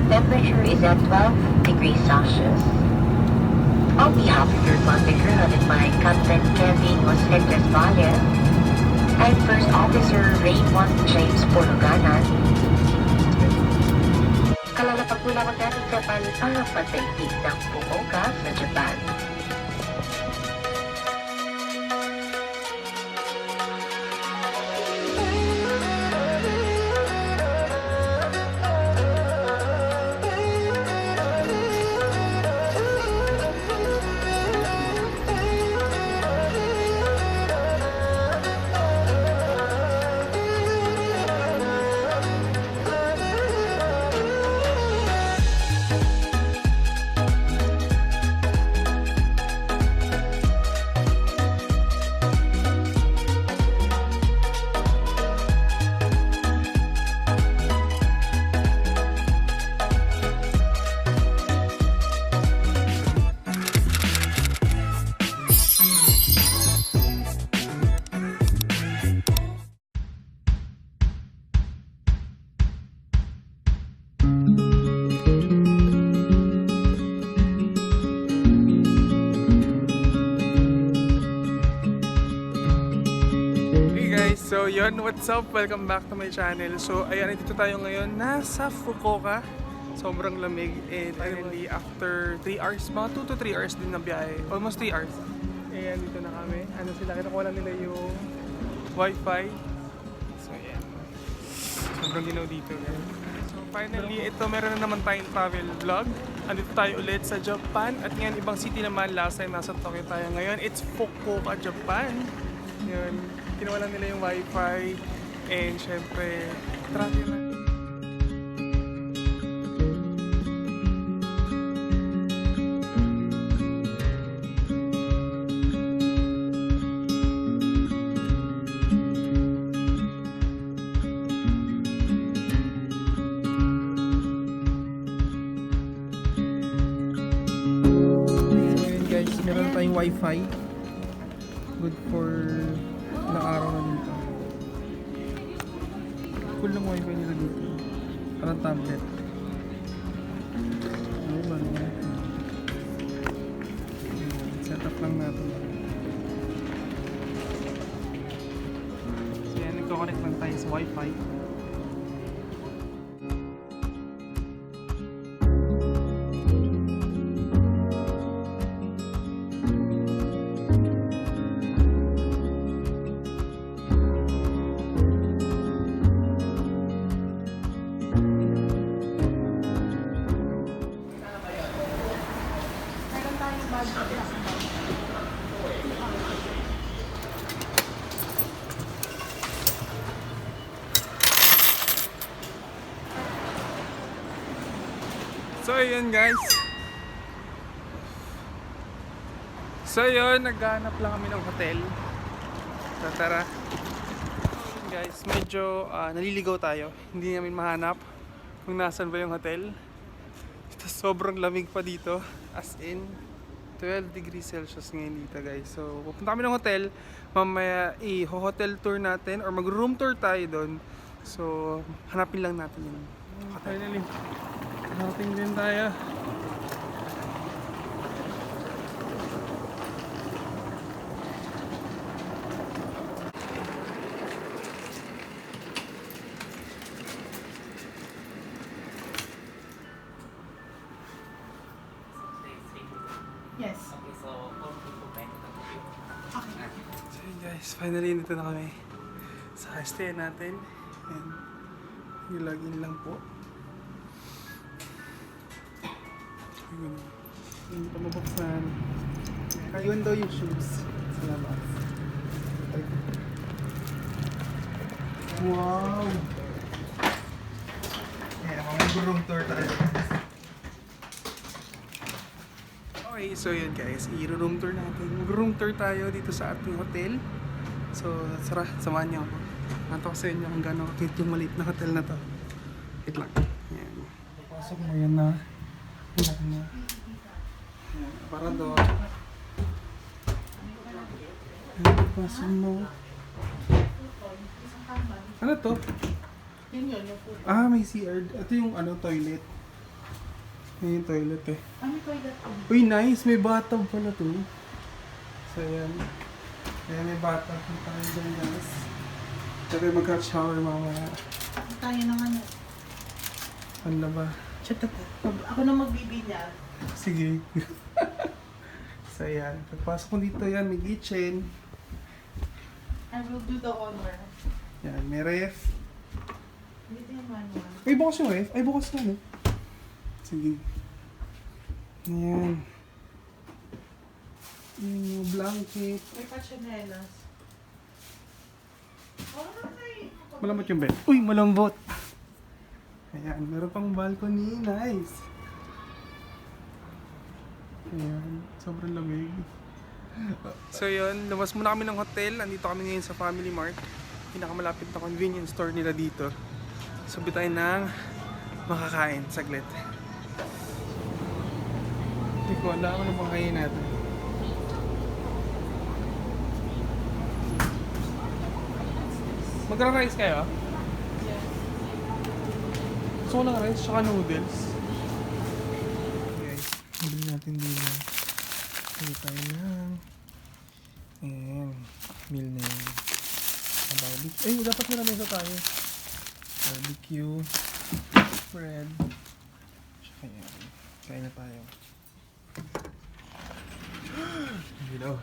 temperature is at 12 degrees Celsius. On behalf of your convoy crew headed by Captain Kevin Mosquetes Valle and First Officer Raymond James Pologanan, kalalapag po lamang natin sa paliparang pagdaigdig ng Fukuoka sa Japan. So yun, what's up? Welcome back to my channel. So ayan, dito tayo ngayon nasa Fukuoka. Sobrang lamig and finally after 3 hours, mga 2 to 3 hours din na biyahe. Almost 3 hours. Ayan, dito na kami. Ano sila, kinukuha lang nila yung wifi. So ayan. Sobrang ginaw dito guys. So finally, ito meron na naman tayong travel vlog. Andito tayo ulit sa Japan. At ngayon, ibang city naman. Last time nasa Tokyo tayo ngayon. It's Fukuoka, Japan. Yun. Kinuha lang nila yung wifi and syempre travel na. So yun guys, meron tayong wifi. Good for ilang araw na dito. Full ng wifi nila dito. Parang tablet. Ano ba naman? Set up lang natin. So yan, nagkoconnect lang tayo sa wifi. So ayun guys. So ayun, naghanap lang kami ng hotel. So tara. Ayun guys, medyo naliligaw tayo. Hindi namin mahanap kung nasan ba yung hotel. Sobrang lamig pa dito. As in 12 degrees Celsius ngayon dito guys. So pupunta kami ng hotel. Mamaya i-hotel tour natin or mag-room tour tayo doon. So hanapin lang natin yun. Finally, narating din tayo. Yes. Okay, so Okay. So yun guys, finally nito na kami sa stay natin. And i-login lang po. Hindi pa mabuksan. Ayun daw yung shoes sa labas. Wow! Ayan, mag-room tour tayo. Okay, so yun guys, i-room tour natin. Mag-room tour tayo dito sa ating hotel. So, samahan niyo ako. Nanto ko sa inyo kung gano'n kakit yung maliit na hotel na to. Wait lang. Ayan. Pasok mo yan na. Ayan na. Ayan, aparador. Ayan, pasok mo. Ano to? Yun yun, yung food. Ah, may CR. Ito yung ano, toilet. Ayan yung toilet eh. May toilet po. Uy, nice! May bathtub pala to. So, ayan. Ayan, may bathtub. May tayo dyan, guys. Tsaka mag-hot shower mamaya. Tayo naman. Ano ba? Ako na magbibinyag. Sige. So, ayan. Pagpasok ko dito, yan, may kitchen. I will do the honor. Yan, may ref. Dito yung manual. Ay, bukas yung ref. Ay, bukas na, no? Sige. Ayan. Ayan yung blanket. May pachanelas. Malambot yung bed. Uy, malambot! Ayan, meron pang balcony. Nice! Ayan, sobrang lamig. So yun, lumas muna kami ng hotel. Andito kami ngayon sa Family Mart. Pinakamalapit na convenience store nila dito. Sabi tayo ng makakain. Saglit. Hindi ko alam ano bang kain natin. Magra-rice kayo? Yes. Gusto ko ng rice tsaka noodles. Okay, bili natin din. Bili tayo ng... Ayan, meal na yun. Barbecue. Eh, dapat maraming ito tayo. Barbecue, bread, tsaka yan. Kain na tayo. Hello.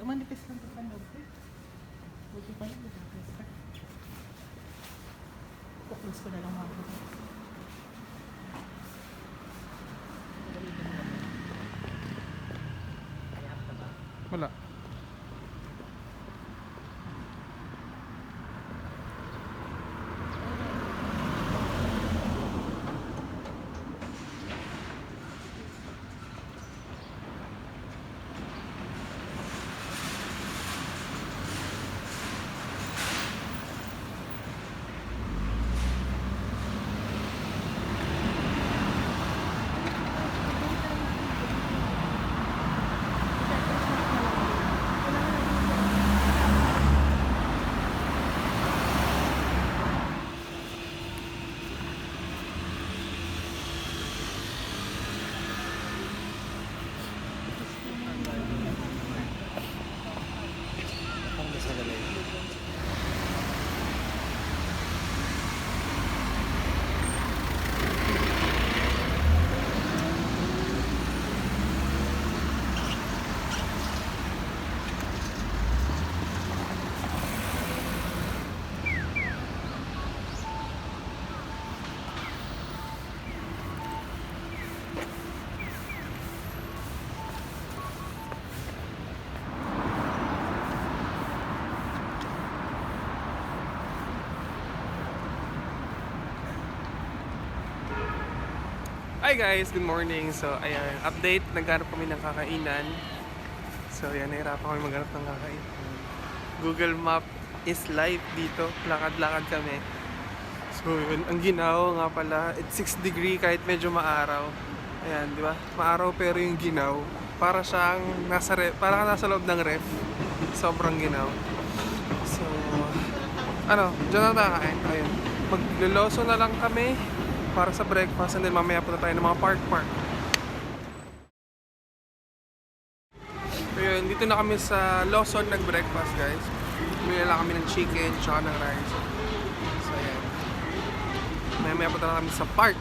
Manipis lang ito pa loob. Buti pa yun, manipis pa. Kuklose ko na lang mga ito. Wala. Hi guys, good morning. So ayan, update, naghanap kami ng kakainan. So ayan, nahirapan kami maghanap ng kakainan. Google Map is live dito, lakad-lakad kami. So yun, ang ginaw nga pala, it's 6 degree kahit medyo maaraw. Ayan, di ba? Maaraw pero yung ginaw, para siyang nasa ref, para nasa loob ng ref. Sobrang ginaw. So, ano, dyan na kakain. Ayun, magloloso na lang kami para sa breakfast, and then mamaya punta tayo ng mga park. So yun, dito na kami sa Lawson nag-breakfast guys. Bumili lang kami ng chicken tsaka ng rice. So ayan, mamaya punta na kami sa park.